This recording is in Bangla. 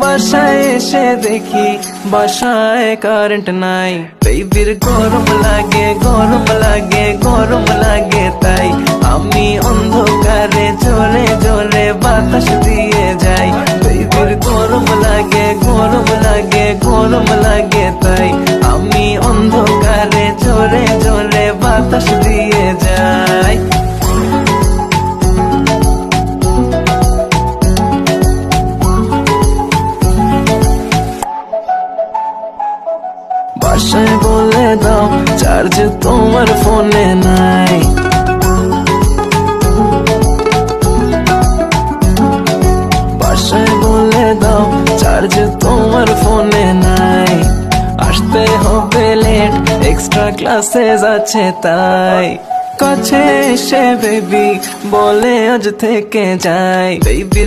বাসায় এসে দেখি বাসায় কারেন্ট নাই। বেবির গরম লাগে গরম লাগে গরম লাগে, তাই আমি অন্ধকারে জোরে জোরে বাতাস দিয়ে যাই। বেবির গরম লাগে গরম লাগে গরম লাগে, তাই আমি অন্ধকারে জোরে জোরে বাতাস দিয়ে যাই। বাসায় বলে দাও চার্জ তোমার ফোনে নাই। বাসায় বলে দাও চার্জ তোমার ফোনে নাই। আসতে হবে লেট, এক্সট্রা ক্লাসেস আছে তাই। কাছে এসে বেবি বলে আজ থেকে যাই। বেবি